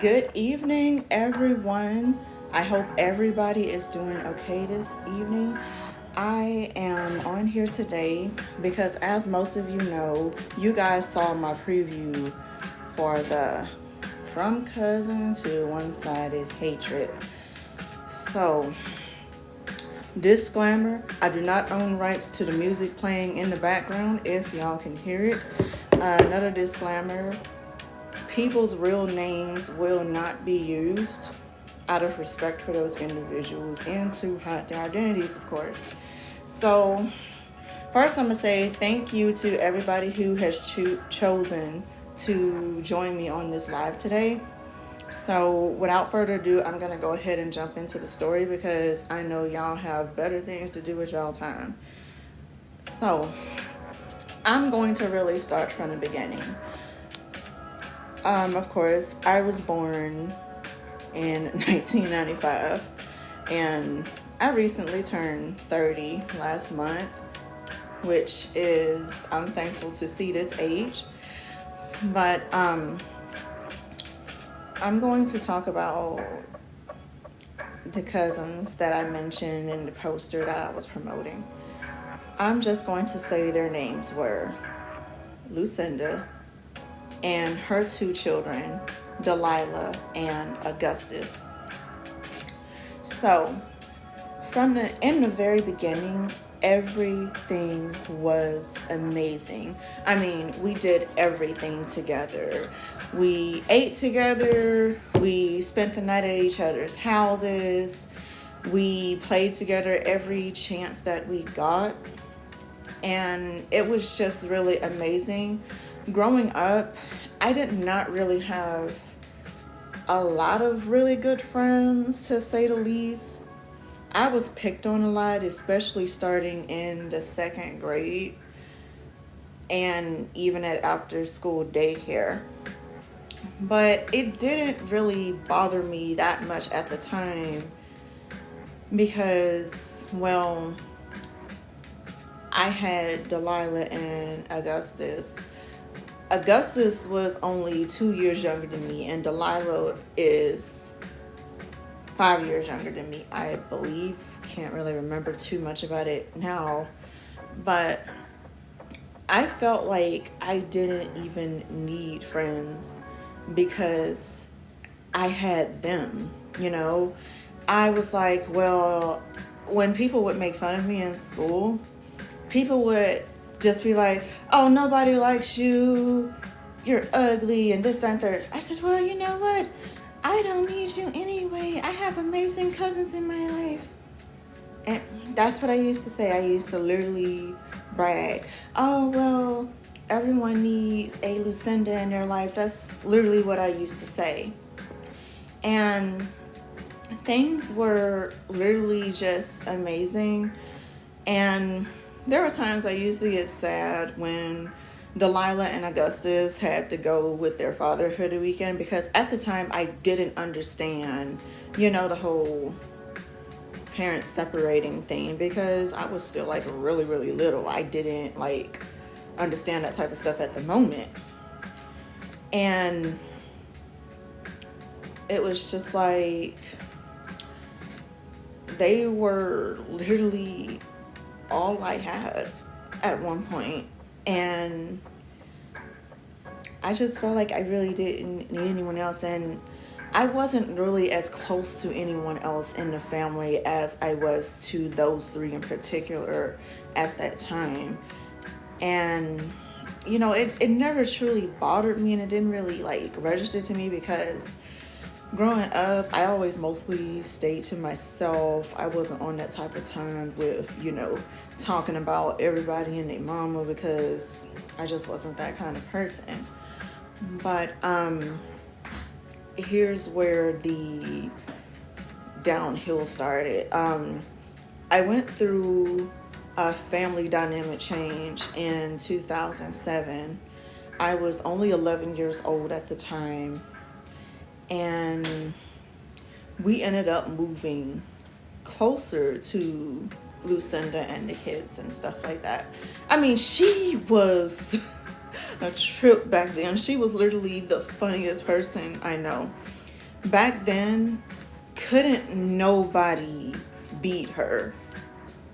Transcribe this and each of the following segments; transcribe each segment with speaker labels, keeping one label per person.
Speaker 1: Good evening, everyone. I hope everybody is doing okay this evening. I am on here today because, as most of you know, you guys saw my preview for the From Cousin to One Sided Hatred. So, disclaimer, I do not own rights to the music playing in the background if y'all can hear it. Another disclaimer, people's real names will not be used out of respect for those individuals and to hide their identities, of course. So, first, I'm going to say thank you to everybody who has chosen to join me on this live today. So, without further ado, I'm going to go ahead and jump into the story because I know y'all have better things to do with y'all time. So, I'm going to really start from the beginning. Of course, I was born in 1995 and I recently turned 30 last month, which is, I'm thankful to see this age. But I'm going to talk about the cousins that I mentioned in the poster that I was promoting. I'm just going to say their names were Lucinda and her two children, Delilah and Augustus. So, in the very beginning, everything was amazing. I mean, we did everything together. We ate together, we spent the night at each other's houses, we played together every chance that we got, and it was just really amazing. Growing up, I did not really have a lot of really good friends, to say the least. I was picked on a lot, especially starting in the second grade and even at after school daycare. But it didn't really bother me that much at the time because, well, I had Delilah and Augustus. Augustus was only 2 years younger than me, and Delilah is 5 years younger than me, I believe. Can't really remember too much about it now. But I felt like I didn't even need friends because I had them, you know? I was like, well, when people would make fun of me in school, people would just be like, oh, nobody likes you, you're ugly, and this, that, and third. I said, well, you know what? I don't need you anyway. I have amazing cousins in my life. And that's what I used to say. I used to literally brag. Oh, well, everyone needs a Lucinda in their life. That's literally what I used to say. And things were literally just amazing. And there were times I used to get sad when Delilah and Augustus had to go with their father for the weekend because at the time I didn't understand, the whole parents separating thing because I was still like really, really little. I didn't understand that type of stuff at the moment. And it was just like they were literally all I had at one point. And I just felt like I really didn't need anyone else. And I wasn't really as close to anyone else in the family as I was to those three in particular at that time. And, it never truly bothered me and it didn't really register to me because growing up, I always mostly stayed to myself. I wasn't on that type of time with, talking about everybody and their mama because I just wasn't that kind of person. But here's where the downhill started. I went through a family dynamic change in 2007. I was only 11 years old at the time. And we ended up moving closer to Lucinda and the kids and stuff like that. I mean, she was a trip back then. She was literally the funniest person I know. back then, couldn't nobody beat her.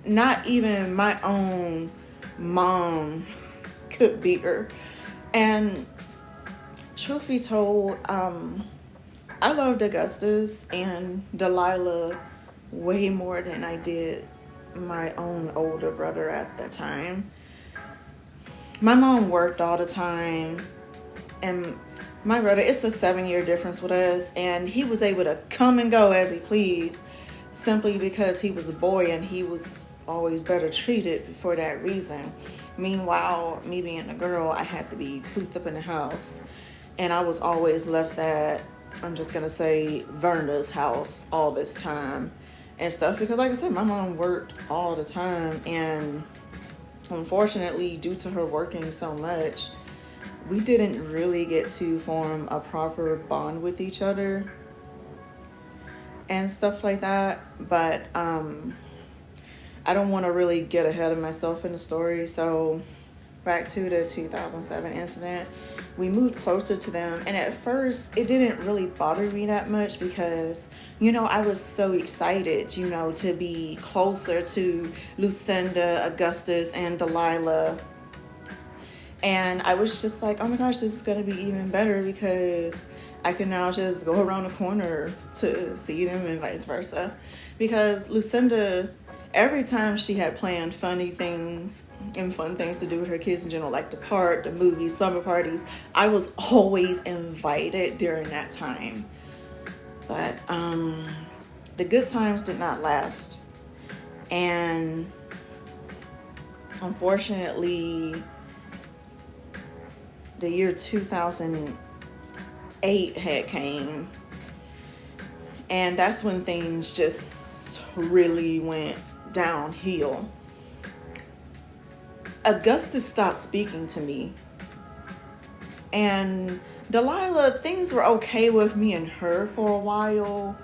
Speaker 1: Not even my own mom could beat her. And truth be told, I loved Augustus and Delilah way more than I did my own older brother at the time. My mom worked all the time, and my brother, it's a 7-year difference with us, and he was able to come and go as he pleased simply because he was a boy and he was always better treated for that reason. Meanwhile, me being a girl, I had to be cooped up in the house, and I was always left at, I'm just gonna say, Verna's house all this time and stuff, because like I said, my mom worked all the time, and unfortunately, due to her working so much, we didn't really get to form a proper bond with each other and stuff like that. But I don't want to really get ahead of myself in the story, so back to the 2007 incident, we moved closer to them, and at first it didn't really bother me that much because, you know, I was so excited, you know, to be closer to Lucinda, Augustus, and Delilah. And I was just like, oh my gosh, this is going to be even better because I can now just go around the corner to see them and vice versa. Because Lucinda, every time she had planned funny things and fun things to do with her kids in general, like the park, the movies, summer parties, I was always invited during that time. But the good times did not last. And unfortunately, the year 2008 had came, and that's when things just really went downhill. Augustus stopped speaking to me, and Delilah, things were okay with me and her for a while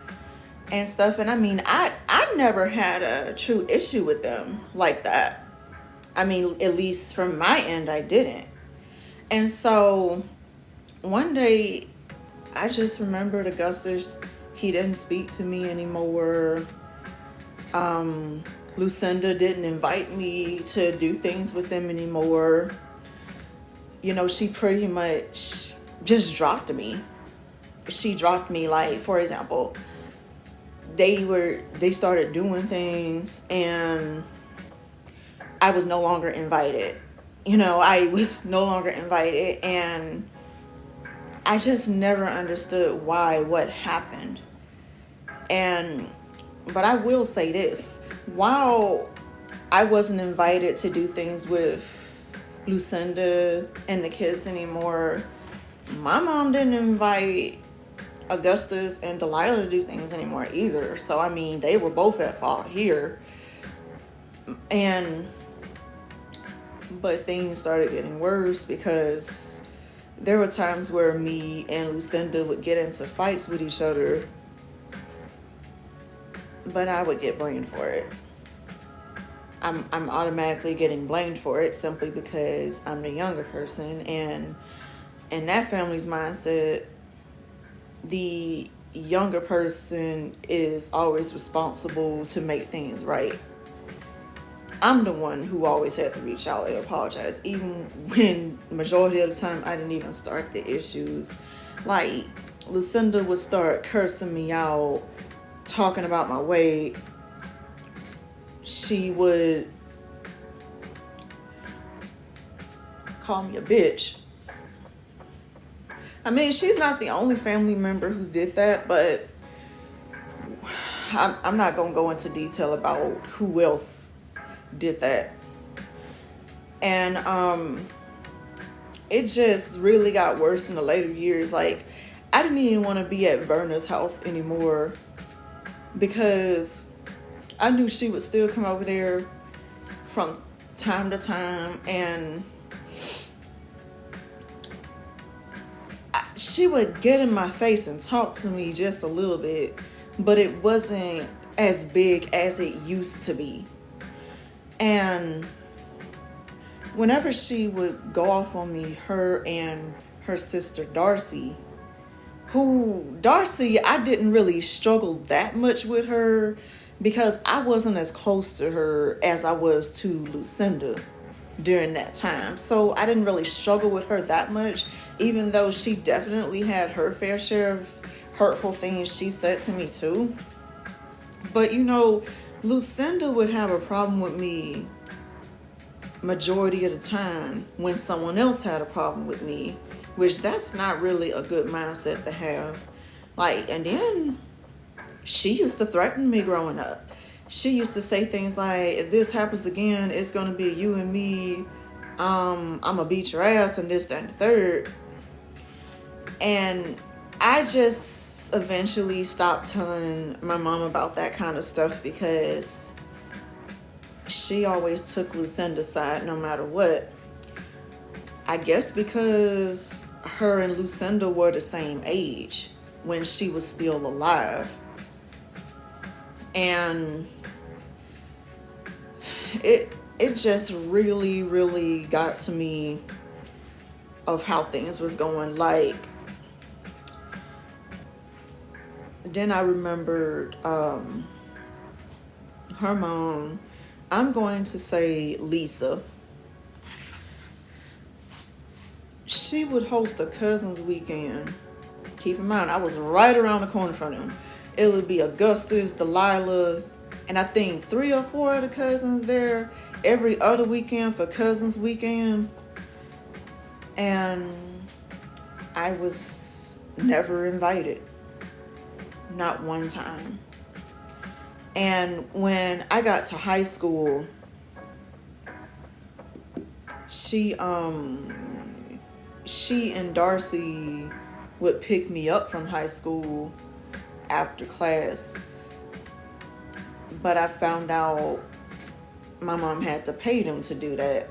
Speaker 1: and stuff, and I mean, I never had a true issue with them like that. I mean, at least from my end, I didn't. And so one day, I just remembered Augustus, he didn't speak to me anymore. Lucinda didn't invite me to do things with them anymore. You know, she pretty much just dropped me. She dropped me, like, for example, they started doing things and I was no longer invited. You know, I was no longer invited, and I just never understood why, what happened. But I will say this, while I wasn't invited to do things with Lucinda and the kids anymore, my mom didn't invite Augustus and Delilah to do things anymore either. So, I mean, they were both at fault here. But things started getting worse because there were times where me and Lucinda would get into fights with each other, but I would get blamed for it. I'm automatically getting blamed for it simply because I'm the younger person, and in that family's mindset, the younger person is always responsible to make things right. I'm the one who always had to reach out and apologize, even when majority of the time I didn't even start the issues. Like, Lucinda would start cursing me out, talking about my weight. She would call me a bitch. I mean, she's not the only family member who's did that, but I'm not going to go into detail about who else did that. And it just really got worse in the later years. Like, I didn't even want to be at Verna's house anymore because I knew she would still come over there from time to time, and she would get in my face and talk to me just a little bit, but it wasn't as big as it used to be. And whenever she would go off on me, her and her sister Darcy who Darcy, I didn't really struggle that much with her because I wasn't as close to her as I was to Lucinda during that time. So I didn't really struggle with her that much, even though she definitely had her fair share of hurtful things she said to me too. But Lucinda would have a problem with me majority of the time when someone else had a problem with me, which that's not really a good mindset to have. And then she used to threaten me growing up. She used to say things like, if this happens again, it's gonna be you and me. I'm gonna beat your ass and this, that, and the third. And I just eventually stopped telling my mom about that kind of stuff because she always took Lucinda's side no matter what. I guess because her and Lucinda were the same age when she was still alive. And it just really, really got to me of how things was going. Then I remembered her mom, I'm going to say Lisa. She would host a cousins weekend. Keep in mind, I was right around the corner from them. It would be Augustus, Delilah, and I think 3 or 4 of the cousins there every other weekend for cousins weekend. And I was never invited. Not one time. And when I got to high school, she and Darcy would pick me up from high school after class. But I found out my mom had to pay them to do that.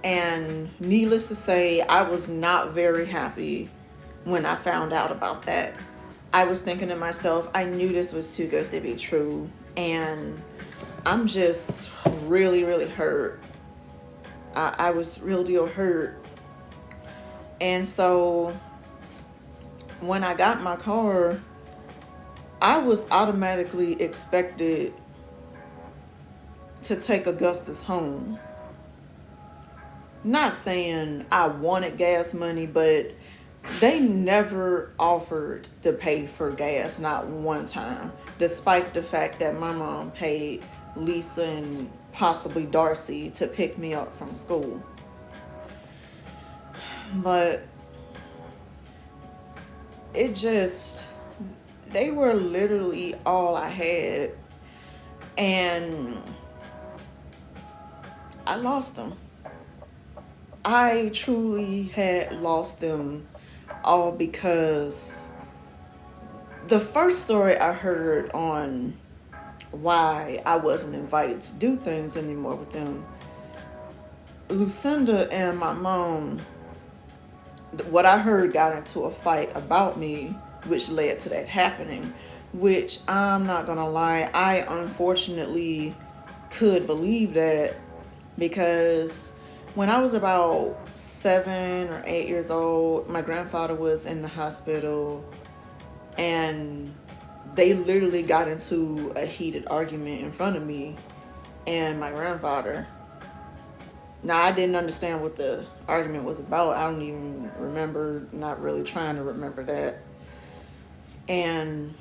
Speaker 1: And needless to say, I was not very happy when I found out about that. I was thinking to myself, I knew this was too good to be true. And I'm just really, really hurt. I was real deal hurt. And so when I got my car, I was automatically expected to take Augustus home. Not saying I wanted gas money, but they never offered to pay for gas, not one time, despite the fact that my mom paid Lisa and possibly Darcy to pick me up from school. But they were literally all I had, and I lost them. I truly had lost them all because the first story I heard on why I wasn't invited to do things anymore with them, Lucinda and my mom, what I heard, got into a fight about me, which led to that happening, which I'm not gonna lie, I unfortunately could believe that, because when I was about 7 or 8 years old, my grandfather was in the hospital and they literally got into a heated argument in front of me and my grandfather. Now, I didn't understand what the argument was about. I don't even remember, not really trying to remember that. And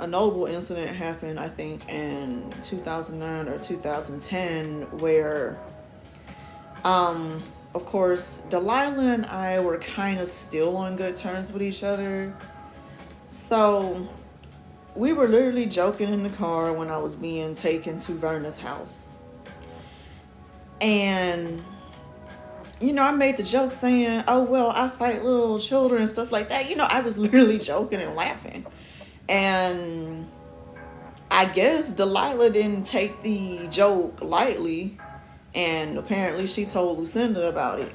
Speaker 1: a notable incident happened, I think, in 2009 or 2010, where, of course, Delilah and I were kind of still on good terms with each other. So we were literally joking in the car when I was being taken to Verna's house. And, I made the joke saying, oh, well, I fight little children and stuff like that. I was literally joking and laughing. And I guess Delilah didn't take the joke lightly. And apparently she told Lucinda about it.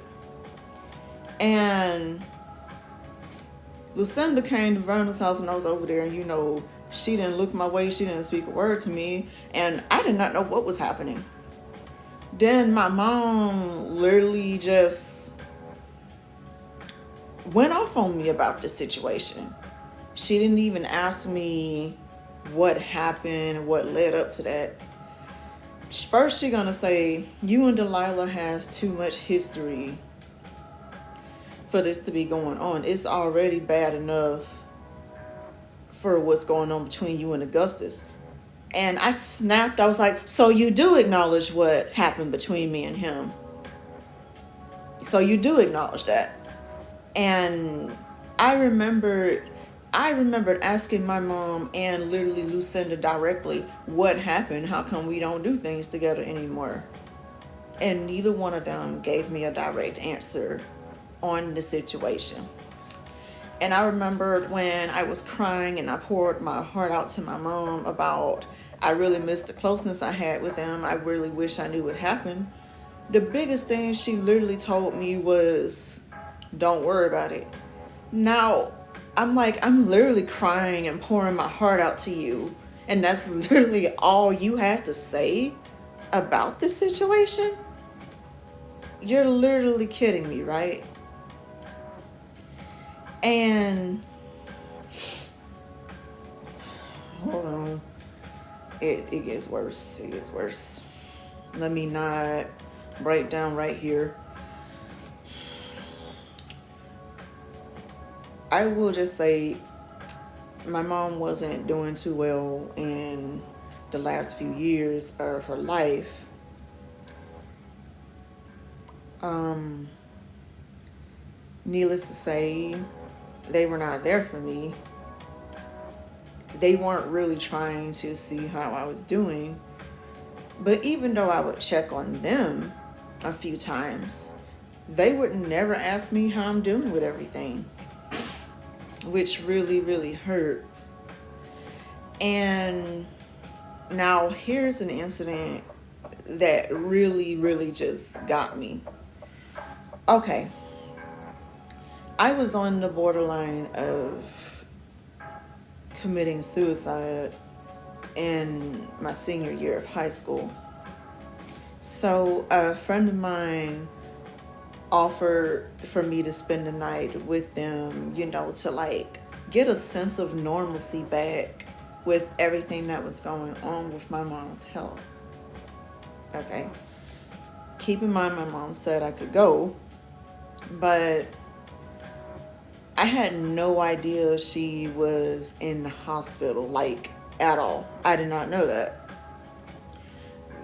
Speaker 1: And Lucinda came to Verna's house when I was over there. And, she didn't look my way. She didn't speak a word to me. And I did not know what was happening. Then my mom literally just went off on me about the situation. She didn't even ask me what happened, what led up to that. First, she's gonna say, you and Delilah has too much history for this to be going on. It's already bad enough for what's going on between you and Augustus. And I snapped. I was like, so you do acknowledge what happened between me and him. So you do acknowledge that. And I remembered asking my mom and literally Lucinda directly, what happened? How come we don't do things together anymore? And neither one of them gave me a direct answer on the situation. And I remembered when I was crying and I poured my heart out to my mom about, I really missed the closeness I had with them. I really wish I knew what happened. The biggest thing she literally told me was, don't worry about it. Now, I'm literally crying and pouring my heart out to you. And that's literally all you had to say about this situation? You're literally kidding me, right? And hold on. It gets worse. It gets worse. Let me not break down right here. I will just say my mom wasn't doing too well in the last few years of her life. Needless to say, they were not there for me. They weren't really trying to see how I was doing. But even though I would check on them a few times, they would never ask me how I'm doing with everything, which really, really hurt. And now here's an incident that really, really just got me. Okay. I was on the borderline of committing suicide in my senior year of high school. So a friend of mine offered for me to spend the night with them, to get a sense of normalcy back with everything that was going on with my mom's health. Okay. Keep in mind, my mom said I could go, but I had no idea she was in the hospital, at all. I did not know that.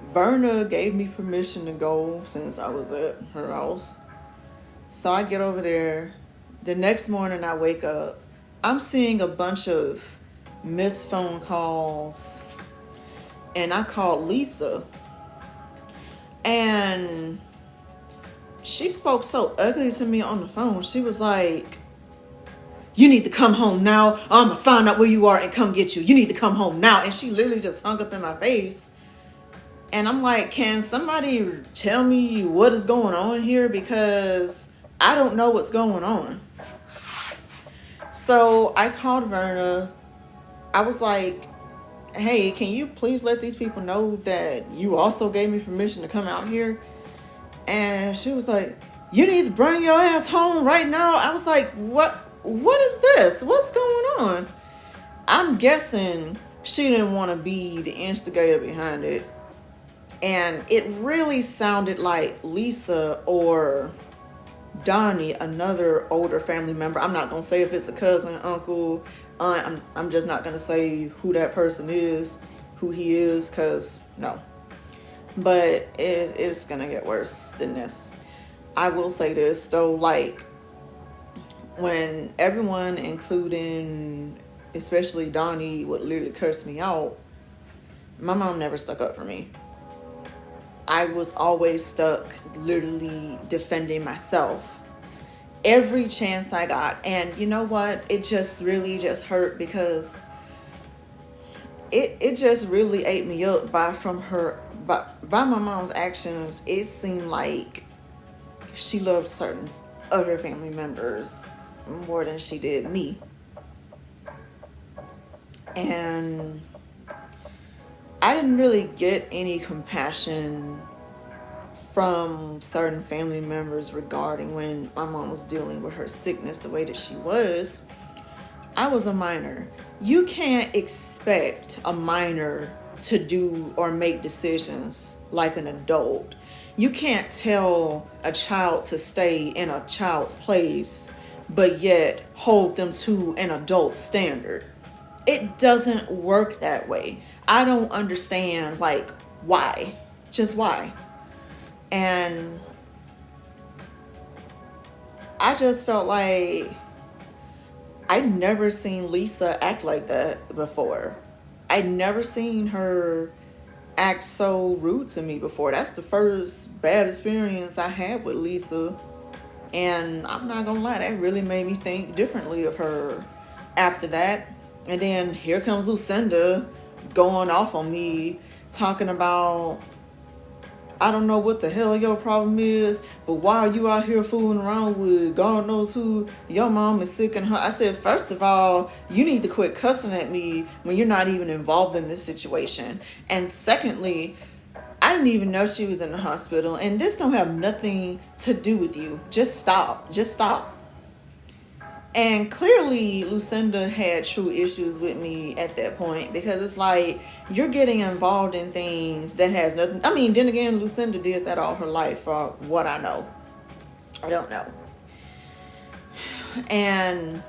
Speaker 1: Verna gave me permission to go since I was at her house. So I get over there. The next morning I wake up. I'm seeing a bunch of missed phone calls. And I called Lisa. And she spoke so ugly to me on the phone. She was like, you need to come home now. I'm going to find out where you are and come get you. You need to come home now. And she literally just hung up in my face. And I'm like, can somebody tell me what is going on here? Because I don't know what's going on. So I called Verna. I was like, hey, can you please let these people know that you also gave me permission to come out here? And she was like, you need to bring your ass home right now. I was like, what is this? What's going on? I'm guessing she didn't want to be the instigator behind it. And it really sounded like Lisa or Donnie, another older family member. I'm not going to say if it's a cousin, uncle, aunt. I'm just not going to say who that person is, who he is, because no. But it's going to get worse than this. I will say this, though, when everyone, including especially Donnie, would literally curse me out, my mom never stuck up for me. I was always stuck literally defending myself every chance I got. And you know what? It just really just hurt because it just really ate me up by my mom's actions. It seemed like she loved certain other family members more than she did me. And I didn't really get any compassion from certain family members regarding when my mom was dealing with her sickness the way that she was. I was a minor. You can't expect a minor to do or make decisions like an adult. You can't tell a child to stay in a child's place, but yet hold them to an adult standard. It doesn't work that way. I don't understand, like, why? Just why? And I just felt like I'd never seen Lisa act like that before. I'd never seen her act so rude to me before. That's the first bad experience I had with Lisa. And I'm not gonna lie, that really made me think differently of her after that. And then here comes Lucinda going off on me, talking about, I don't know what the hell your problem is, but why are you out here fooling around with God knows who? Your mom is sick and her. I said, first of all, you need to quit cussing at me when you're not even involved in this situation. And secondly, I didn't even know she was in the hospital, and this don't have nothing to do with you. Just stop. Just stop. And clearly, Lucinda had true issues with me at that point, because it's like, you're getting involved in things that has nothing. I mean, then again, Lucinda did that all her life, for what I know. I don't know. And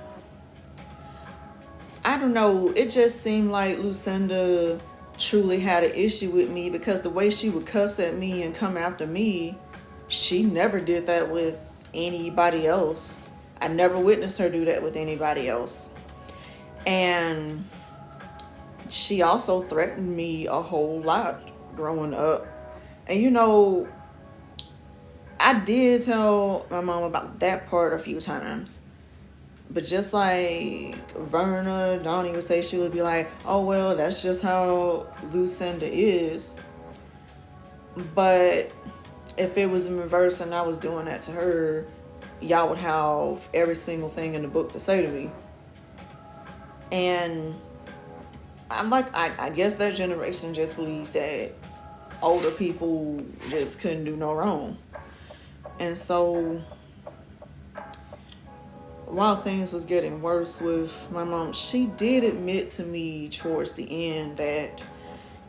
Speaker 1: I don't know. It just seemed like Lucinda truly had an issue with me, because the way she would cuss at me and come after me, she never did that with anybody else. I never witnessed her do that with anybody else. And she also threatened me a whole lot growing up. And you know, I did tell my mom about that part a few times. But just like Verna, Donnie would say, she would be like, oh, well, that's just how Lucinda is. But if it was in reverse and I was doing that to her, y'all would have every single thing in the book to say to me. And I'm like, I guess that generation just believes that older people just couldn't do no wrong. And so while things was getting worse with my mom, she did admit to me towards the end that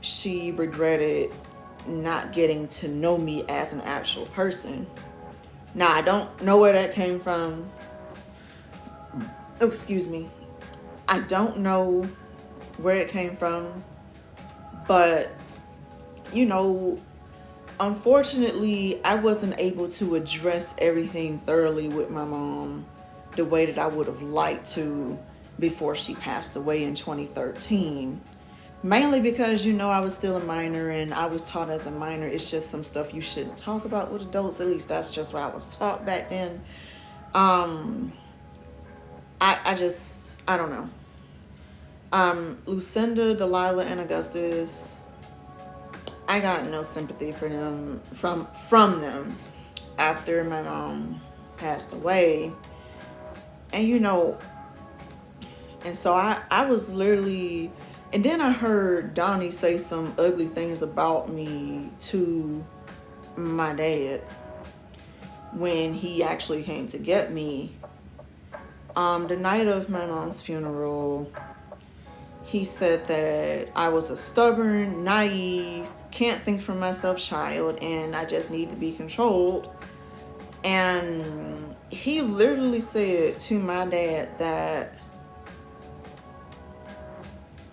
Speaker 1: she regretted not getting to know me as an actual person. Now, I don't know where that came from. Oh, excuse me. I don't know where it came from. But, you know, unfortunately, I wasn't able to address everything thoroughly with my mom the way that I would have liked to before she passed away in 2013. Mainly because, you know, I was still a minor, and I was taught as a minor, it's just some stuff you shouldn't talk about with adults. At least that's just what I was taught back then. I don't know. Lucinda, Delilah, and Augustus, I got no sympathy for them from them after my mom passed away. And you know, and so I was literally, and then I heard Donnie say some ugly things about me to my dad when he actually came to get me. The night of my mom's funeral, he said that I was a stubborn, naive, can't think for myself child, and I just need to be controlled. And he literally said to my dad that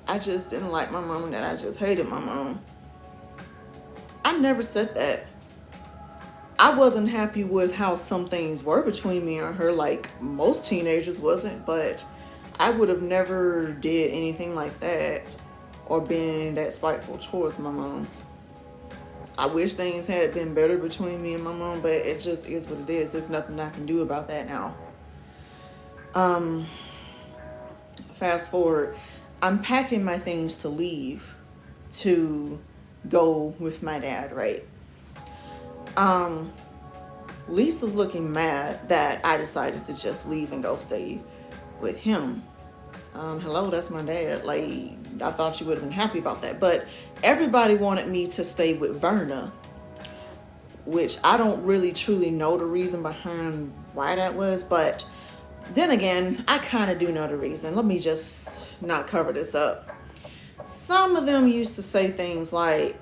Speaker 1: I just didn't like my mom and that I just hated my mom. I never said that. I wasn't happy with how some things were between me and her, like most teenagers wasn't, but I would have never did anything like that or been that spiteful towards my mom. I wish things had been better between me and my mom, but it just is what it is. There's nothing I can do about that now. Fast forward. I'm packing my things to leave to go with my dad, right? Lisa's looking mad that I decided to just leave and go stay with him. Hello, that's my dad. Like, I thought you would have been happy about that. But everybody wanted me to stay with Verna. which I don't really truly know the reason behind why that was, but then again, I kind of do know the reason. Let me just not cover this up. Some of them used to say things like,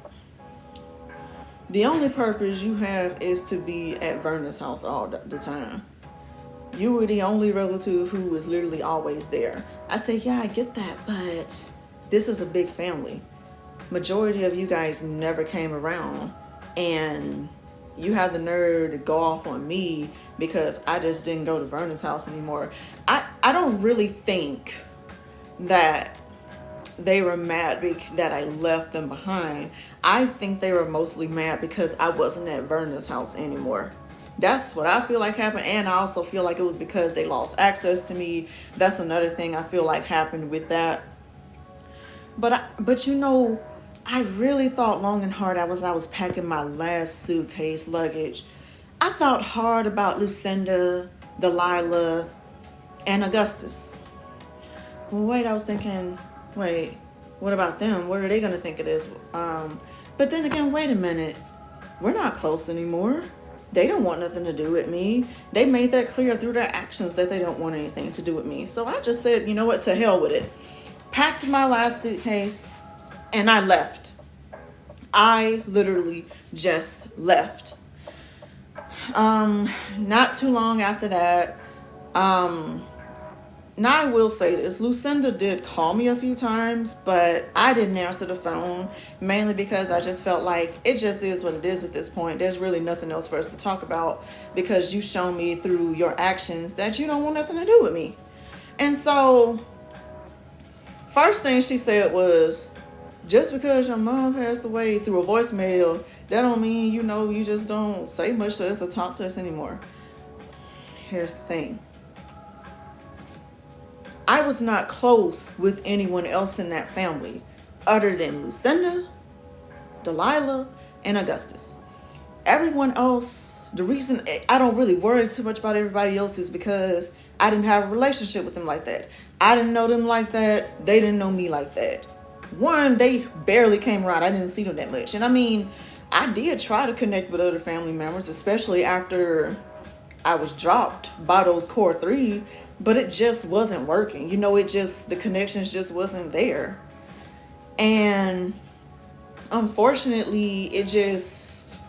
Speaker 1: the only purpose you have is to be at Verna's house all the time. You were the only relative who was literally always there. I say, yeah, I get that, but this is a big family. Majority of you guys never came around, and you have the nerve to go off on me because I just didn't go to Vernon's house anymore. I don't really think that they were mad that I left them behind. I think they were mostly mad because I wasn't at Verna's house anymore. That's what I feel like happened, and I also feel like it was because they lost access to me. That's another thing I feel like happened with that. But you know, I really thought long and hard. I was packing my last suitcase luggage. I thought hard about Lucinda, Delilah, and Augustus. Well, wait, I was thinking, wait, what about them? What are they gonna think of this? But then again, wait a minute. We're not close anymore. They don't want nothing to do with me. They made that clear through their actions that they don't want anything to do with me. So I just said, you know what, to hell with it. Packed my last suitcase and I left. I literally just left. Not too long after that, now I will say this, Lucinda did call me a few times, but I didn't answer the phone, mainly because I just felt like it just is what it is at this point. There's really nothing else for us to talk about because you've shown me through your actions that you don't want nothing to do with me. And so, first thing she said was, just because your mom passed away through a voicemail, that don't mean, you just don't say much to us or talk to us anymore. Here's the thing. I was not close with anyone else in that family other than Lucinda, Delilah, and Augustus. Everyone else, the reason I don't really worry too much about everybody else is because I didn't have a relationship with them like that. I didn't know them like that. They didn't know me like that. One, they barely came around. I didn't see them that much. And I mean, I did try to connect with other family members, especially after I was dropped by those core three, but it just wasn't working. The connections just wasn't there. And unfortunately, it just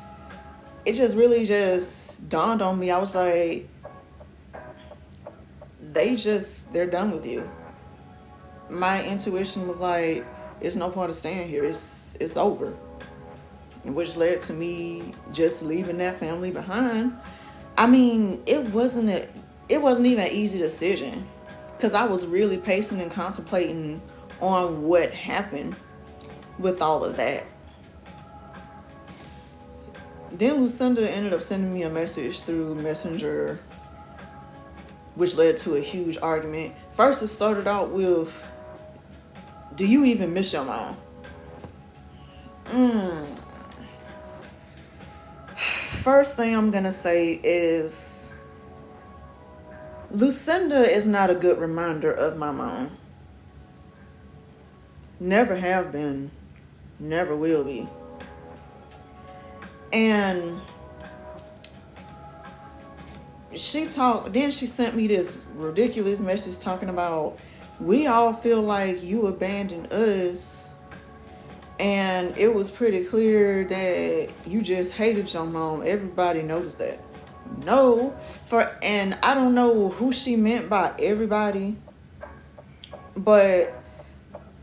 Speaker 1: really just dawned on me. I was like, they're done with you. My intuition was like, there's no point of staying here. It's over. And which led to me just leaving that family behind. I mean, it wasn't even an easy decision because I was really pacing and contemplating on what happened with all of that. Then Lucinda ended up sending me a message through Messenger, which led to a huge argument. First, it started out with, do you even miss your mom? First thing I'm gonna say is, Lucinda is not a good reminder of my mom. Never have been, never will be. And she sent me this ridiculous message talking about, we all feel like you abandoned us, and it was pretty clear that you just hated your mom. Everybody noticed that. No, and I don't know who she meant by everybody, but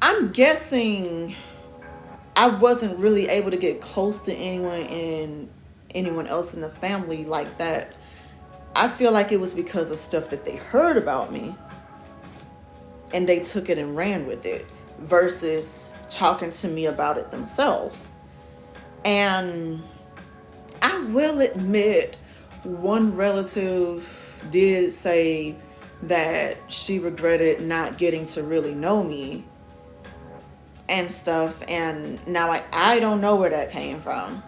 Speaker 1: I'm guessing I wasn't really able to get close to anyone else in the family like that. I feel like it was because of stuff that they heard about me and they took it and ran with it versus talking to me about it themselves. And I will admit, one relative did say that she regretted not getting to really know me and stuff, and now I don't know where that came from.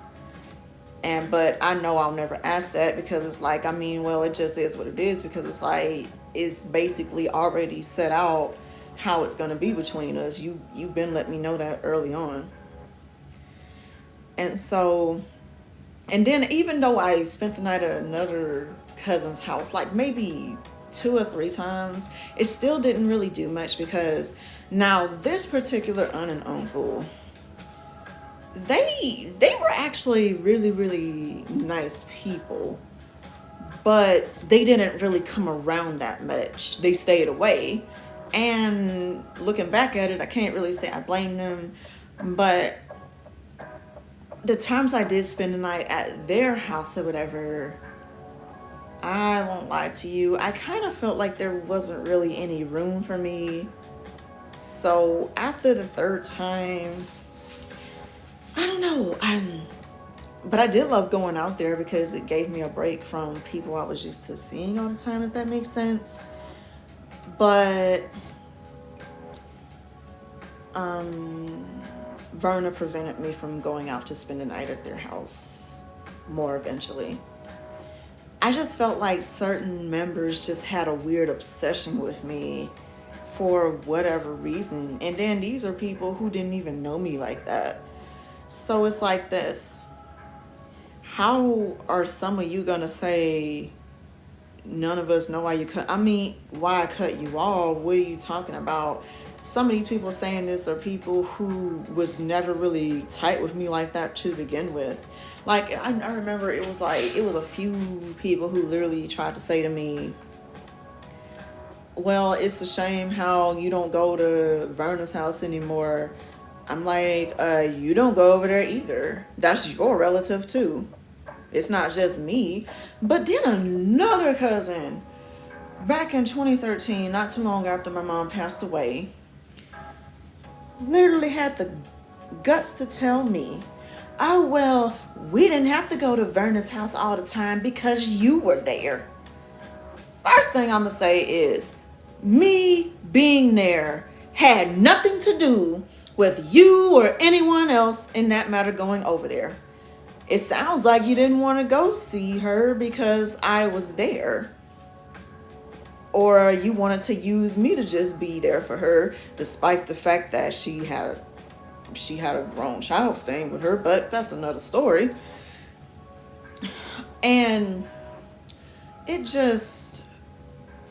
Speaker 1: But I know I'll never ask that because it's like, it just is what it is, because it's like, it's basically already set out how it's going to be between us. You've been letting me know that early on. And so And then even though I spent the night at another cousin's house, like maybe 2 or 3 times, it still didn't really do much because now this particular aunt and uncle, they were actually really, really nice people, but they didn't really come around that much. They stayed away. And looking back at it, I can't really say I blame them, but the times I did spend the night at their house or whatever, I won't lie to you, I kind of felt like there wasn't really any room for me. So after the third time, I don't know. But I did love going out there because it gave me a break from people I was used to seeing all the time, if that makes sense. But Verna prevented me from going out to spend the night at their house more eventually. I just felt like certain members just had a weird obsession with me for whatever reason. And then these are people who didn't even know me like that. So it's like this. How are some of you gonna say none of us know why you cut? I mean, why I cut you off? What are you talking about? Some of these people saying this are people who was never really tight with me like that to begin with. Like, I remember it was a few people who literally tried to say to me, well, it's a shame how you don't go to Verna's house anymore. I'm like, you don't go over there either. That's your relative too. It's not just me. But then another cousin, back in 2013, not too long after my mom passed away, literally had the guts to tell me, oh, well, we didn't have to go to Verna's house all the time because you were there. First thing I'm going to say is, me being there had nothing to do with you or anyone else in that matter going over there. It sounds like you didn't want to go see her because I was there. Or you wanted to use me to just be there for her, despite the fact that she had a grown child staying with her, but that's another story. And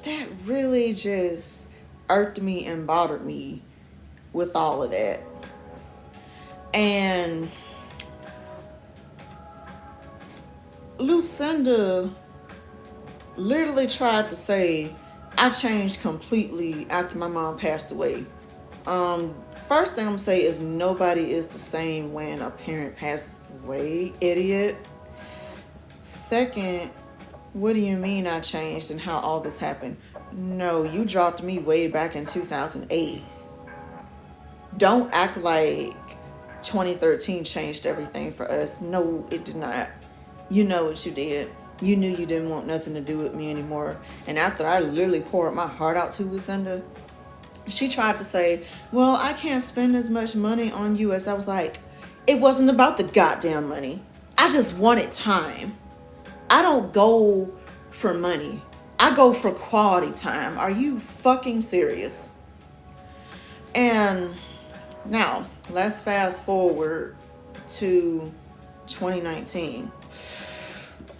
Speaker 1: that really just irked me and bothered me with all of that. And Lucinda literally tried to say I changed completely after my mom passed away. First thing I'm gonna say is nobody is the same when a parent passes away, idiot. Second, what do you mean I changed and how all this happened? No, you dropped me way back in 2008. Don't act like 2013 changed everything for us. No, it did not. You know what you did. You knew you didn't want nothing to do with me anymore. And after I literally poured my heart out to Lucinda, she tried to say, well, I can't spend as much money on you as I was like, it wasn't about the goddamn money. I just wanted time. I don't go for money. I go for quality time. Are you fucking serious? And now, let's fast forward to 2019.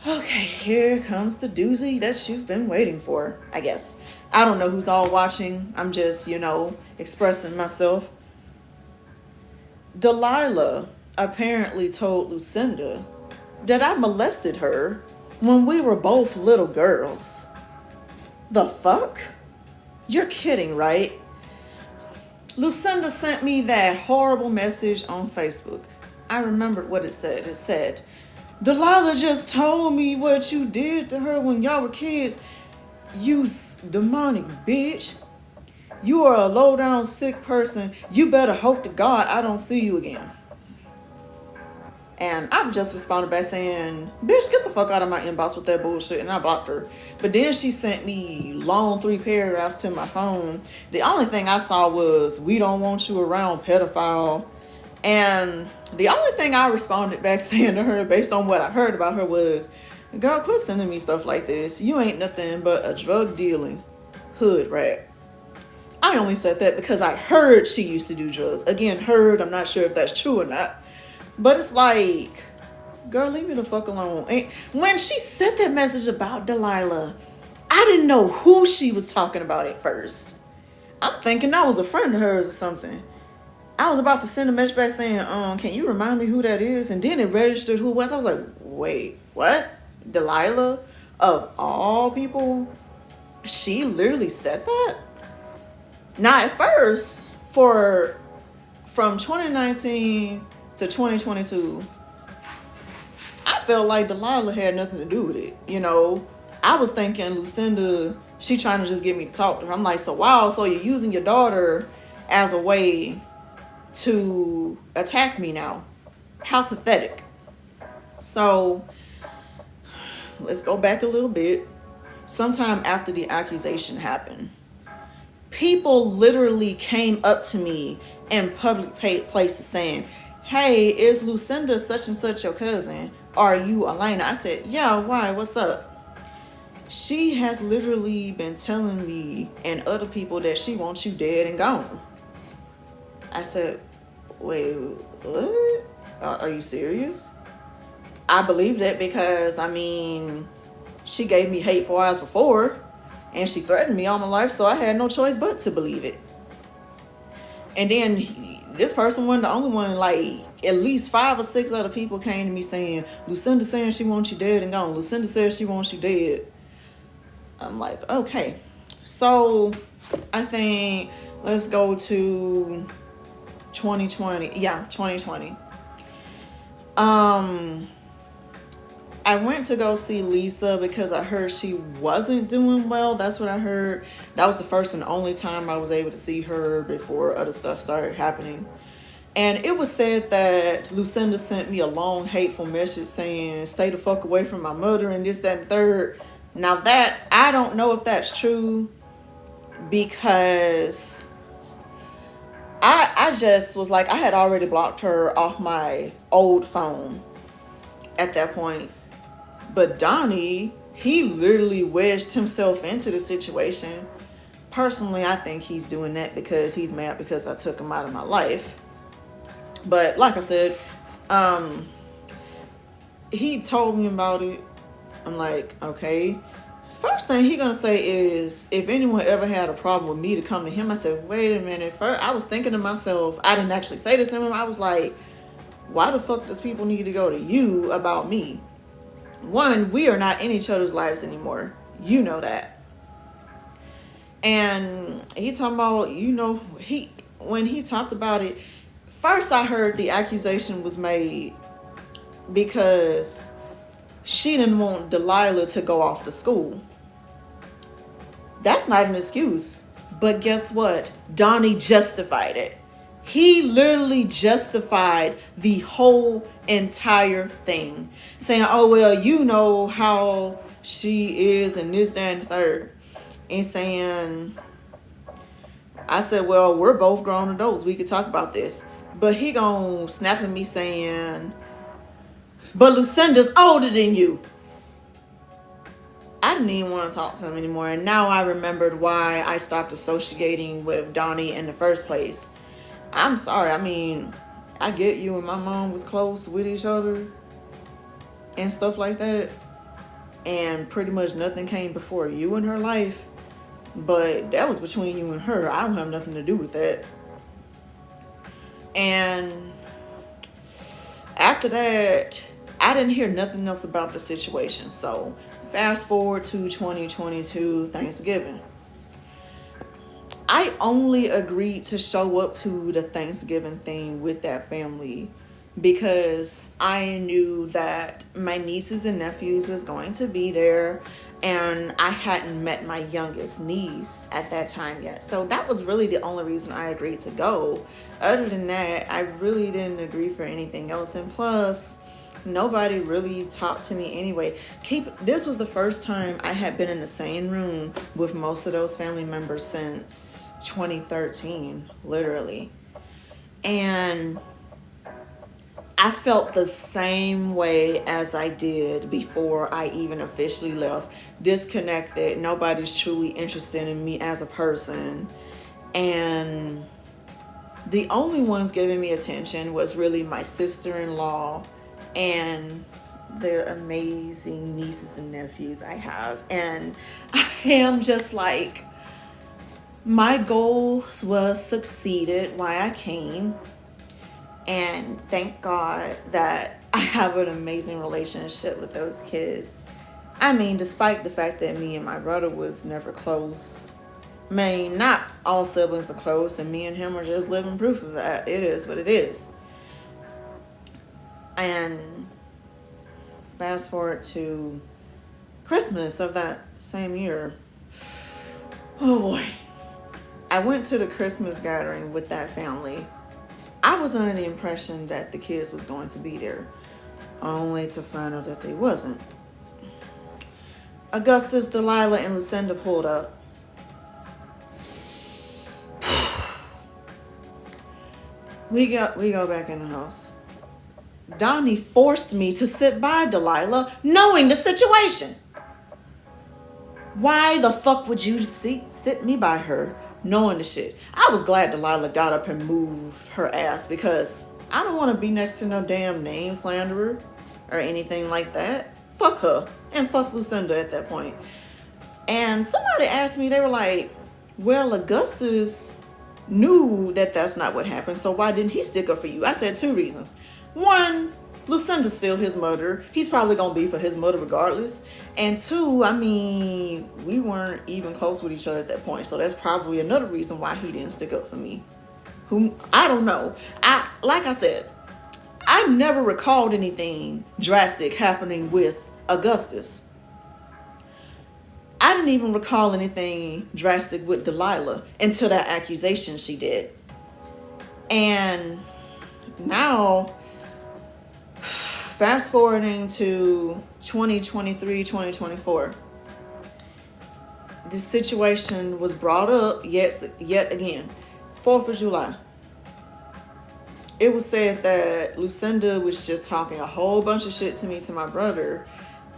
Speaker 1: Okay, here comes the doozy that you've been waiting for, I guess. I don't know who's all watching. I'm just, expressing myself. Delilah apparently told Lucinda that I molested her when we were both little girls. The fuck? You're kidding, right? Lucinda sent me that horrible message on Facebook. I remembered what it said. It said, Delilah just told me what you did to her when y'all were kids. You demonic bitch. You are a low-down sick person. You better hope to God I don't see you again. And I just responded back saying, bitch, get the fuck out of my inbox with that bullshit. And I blocked her. But then she sent me long 3 paragraphs to my phone. The only thing I saw was, we don't want you around, pedophile. And the only thing I responded back saying to her based on what I heard about her was, girl, quit sending me stuff like this. You ain't nothing but a drug dealing hood rat. I only said that because I heard she used to do drugs. Again, heard, I'm not sure if that's true or not. But it's like, Girl, leave me the fuck alone. And when she sent that message about Delilah, I didn't know who she was talking about at first. I'm thinking that was a friend of hers or something. I was about to send a message back saying, can you remind me who that is? And then it registered who it was. I was like, wait, what? Delilah? Of all people? She literally said that? Now, at first, from 2019 to 2022, I felt like Delilah had nothing to do with it. You know, I was thinking Lucinda, she trying to just get me to talk to her. I'm like, so wow, so you're using your daughter as a way to attack me now. How pathetic. So let's go back a little bit. Sometime after the accusation happened, people literally came up to me in public places saying, hey, is Lucinda such and such your cousin? Are you Elena? I said, yeah, why? What's up? She has literally been telling me and other people that she wants you dead and gone. I said, wait, what? Are you serious? I believe that because, I mean, she gave me hateful eyes before and she threatened me all my life, so I had no choice but to believe it. And then this person wasn't the only one. Like, at least 5 or 6 other people came to me saying, Lucinda saying she wants you dead and gone. Lucinda says she wants you dead. I'm like, okay. So I think let's go to 2020. Yeah, 2020. I went to go see Lisa because I heard she wasn't doing well. That's what I heard. That was the first and only time I was able to see her before other stuff started happening. And it was said that Lucinda sent me a long, hateful message saying, stay the fuck away from my mother and this, that, and third. Now that, I don't know if that's true because I just was like, I had already blocked her off my old phone at that point. But Donnie, he literally wedged himself into the situation. Personally, I think he's doing that because he's mad because I took him out of my life. But like I said, he told me about it. I'm like, okay. First thing he gonna say is, if anyone ever had a problem with me to come to him, I said, wait a minute. First, I was thinking to myself, I didn't actually say this to him. I was like, why the fuck does people need to go to you about me? One, we are not in each other's lives anymore. You know that. And he talking about, you know, when he talked about it, first I heard the accusation was made because she didn't want Delilah to go off to school. That's not an excuse. But guess what? Donnie justified it. He literally justified the whole entire thing. Saying, oh, well, you know how she is and this, that, and the third. And saying, I said, well, we're both grown adults. We could talk about this. But he gonna snap at me saying, but Lucinda's older than you. I didn't even want to talk to him anymore. And now I remembered why I stopped associating with Donnie in the first place. I'm sorry. I mean, I get you and my mom was close with each other and stuff like that. And pretty much nothing came before you in her life. But that was between you and her. I don't have nothing to do with that. And after that, I didn't hear nothing else about the situation. So fast forward to 2022 Thanksgiving. I only agreed to show up to the Thanksgiving thing with that family because I knew that my nieces and nephews was going to be there, and I hadn't met my youngest niece at that time yet. So that was really the only reason I agreed to go. Other than that, I really didn't agree for anything else. And plus, nobody really talked to me anyway. This was the first time I had been in the same room with most of those family members since 2013, literally. And I felt the same way as I did before I even officially left. Disconnected. Nobody's truly interested in me as a person. And the only ones giving me attention was really my sister-in-law and the amazing nieces and nephews I have. And I am just like, my goals was succeeded why I came. And thank God that I have an amazing relationship with those kids. I mean, despite the fact that me and my brother was never close. I mean, not all siblings are close, and me and him are just living proof of that. It is what it is. And fast forward to Christmas of that same year. Oh boy. I went to the Christmas gathering with that family. I was under the impression that the kids was going to be there, only to find out that they wasn't. Augustus, Delilah, and Lucinda pulled up. We go back in the house. Donnie forced me to sit by Delilah, knowing the situation. Why the fuck would you sit me by her, knowing the shit? I was glad Delilah got up and moved her ass, because I don't want to be next to no damn name slanderer or anything like that. Fuck her. And fuck Lucinda at that point. And somebody asked me, they were like, well, Augustus knew that that's not what happened, so why didn't he stick up for you? I said 2 reasons. One, Lucinda's still his mother. He's probably gonna be for his mother regardless. And 2, I mean, we weren't even close with each other at that point, so that's probably another reason why he didn't stick up for me. I don't know. Like I said, I never recalled anything drastic happening with Augustus. I didn't even recall anything drastic with Delilah until that accusation she did. And now, fast forwarding to 2023, 2024, this situation was brought up yet again. 4th of July. It was said that Lucinda was just talking a whole bunch of shit to my brother.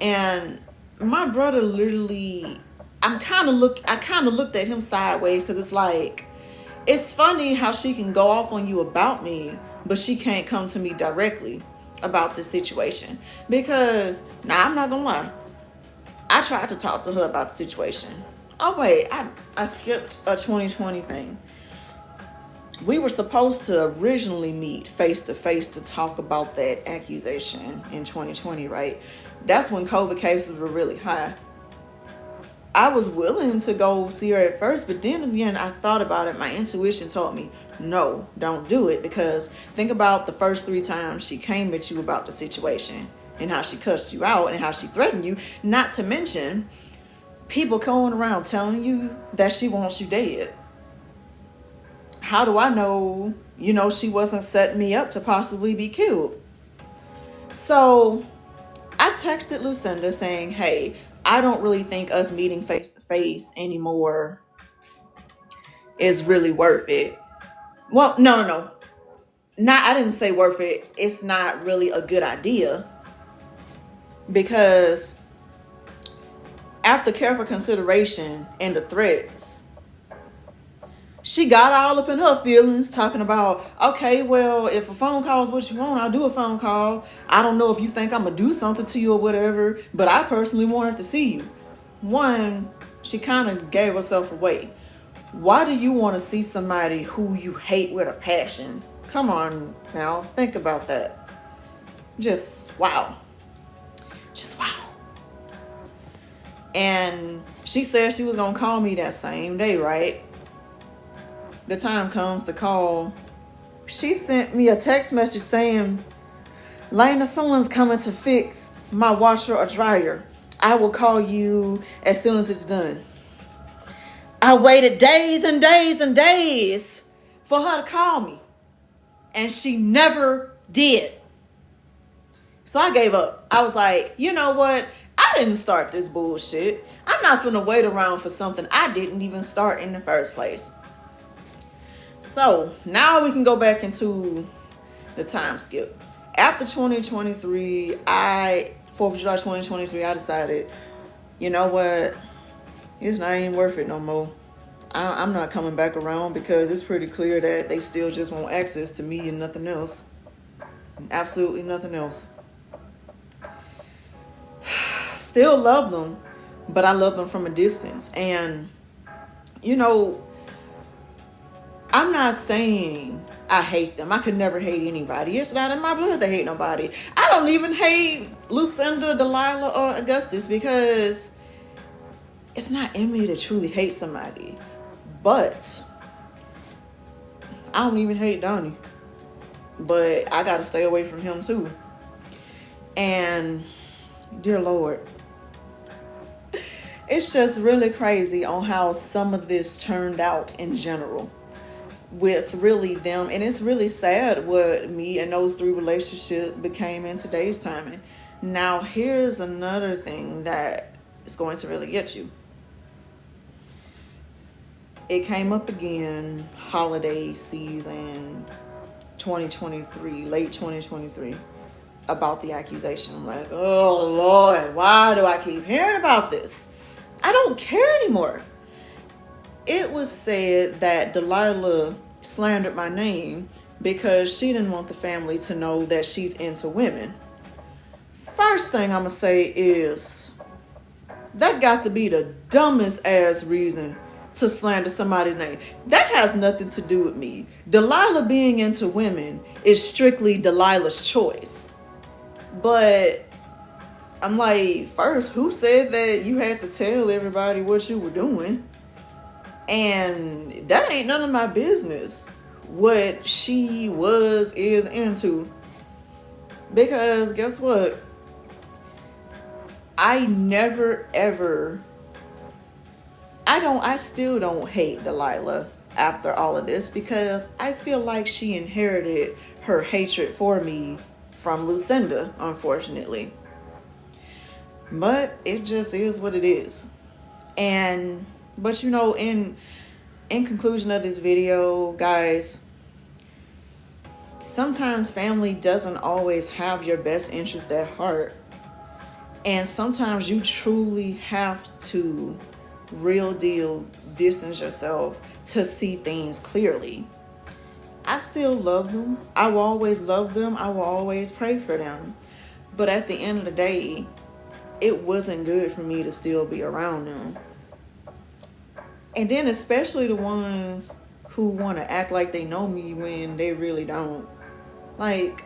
Speaker 1: And my brother literally, I kind of looked at him sideways, because it's like, it's funny how she can go off on you about me, but she can't come to me directly about this situation. Because, now I'm not gonna lie, I tried to talk to her about the situation. Oh wait, I skipped a 2020 thing. We were supposed to originally meet face to face to talk about that accusation in 2020, right? That's when COVID cases were really high. I was willing to go see her at first, but then again, I thought about it. My intuition told me, no, don't do it, because think about the first 3 times she came at you about the situation and how she cussed you out and how she threatened you, not to mention people going around telling you that she wants you dead. How do I know, she wasn't setting me up to possibly be killed? So I texted Lucinda saying, hey, I don't really think us meeting face to face anymore is really worth it. Well, no. I didn't say worth it. It's not really a good idea, because after careful consideration and the threats, she got all up in her feelings, talking about, okay, well, if a phone call is what you want, I'll do a phone call. I don't know if you think I'm going to do something to you or whatever, but I personally wanted to see you. One, she kind of gave herself away. Why do you want to see somebody who you hate with a passion? Come on now, think about that. Just wow. And she said she was going to call me that same day, right? The time comes to call. She sent me a text message saying, Lena, someone's coming to fix my washer or dryer. I will call you as soon as it's done. I waited days and days and days for her to call me, and she never did. So I gave up. I was like, you know what? I didn't start this bullshit. I'm not finna wait around for something I didn't even start in the first place. So now we can go back into the time skip. After 2023, 4th of July 2023, I decided, you know what? It's not even worth it no more. I'm not coming back around, because it's pretty clear that they still just want access to me and nothing else. Absolutely nothing else. still love them, but I love them from a distance. And, you know, I'm not saying I hate them. I could never hate anybody. It's not in my blood to hate nobody. I don't even hate Lucinda, Delilah, or Augustus, because it's not in me to truly hate somebody. But I don't even hate Donnie. But I got to stay away from him too. And dear Lord, it's just really crazy on how some of this turned out in general with really them. And it's really sad what me and those three relationships became in today's timing. Now, here's another thing that is going to really get you. It came up again, holiday season 2023, late 2023, about the accusation. I'm like, oh Lord, why do I keep hearing about this? I don't care anymore. It was said that Delilah slandered my name because she didn't want the family to know that she's into women. First thing I'm gonna say is that got to be the dumbest ass reason to slander somebody's name. That has nothing to do with me. Delilah being into women is strictly Delilah's choice. But I'm like, first, who said that you had to tell everybody what you were doing? And that ain't none of my business what she is into. Because guess what? I still don't hate Delilah after all of this, because I feel like she inherited her hatred for me from Lucinda, unfortunately. But it just is what it is. But you know, in conclusion of this video, guys, sometimes family doesn't always have your best interest at heart. And sometimes you truly have to real deal distance yourself to see things clearly. I still love them. I will always love them. I will always pray for them. But at the end of the day, it wasn't good for me to still be around them. And then especially the ones who want to act like they know me when they really don't. Like,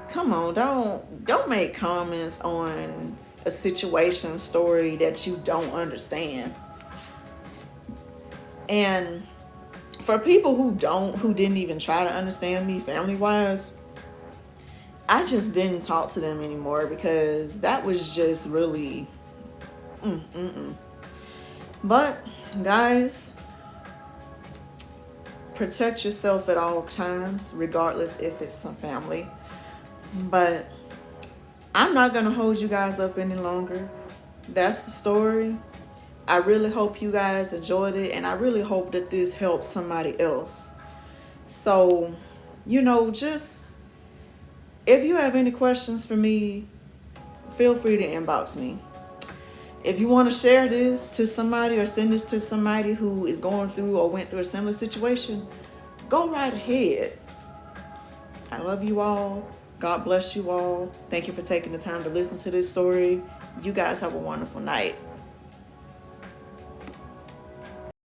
Speaker 1: come on, don't make comments on a situation, story that you don't understand. And for people who didn't even try to understand me family-wise, I just didn't talk to them anymore, because that was just really But guys, protect yourself at all times, regardless if it's some family. But I'm not gonna hold you guys up any longer. That's the story. I really hope you guys enjoyed it, and I really hope that this helps somebody else. So, you know, just if you have any questions for me, feel free to inbox me. If you want to share this to somebody or send this to somebody who is going through or went through a similar situation, go right ahead. I love you all. God bless you all. Thank you for taking the time to listen to this story. You guys have a wonderful night.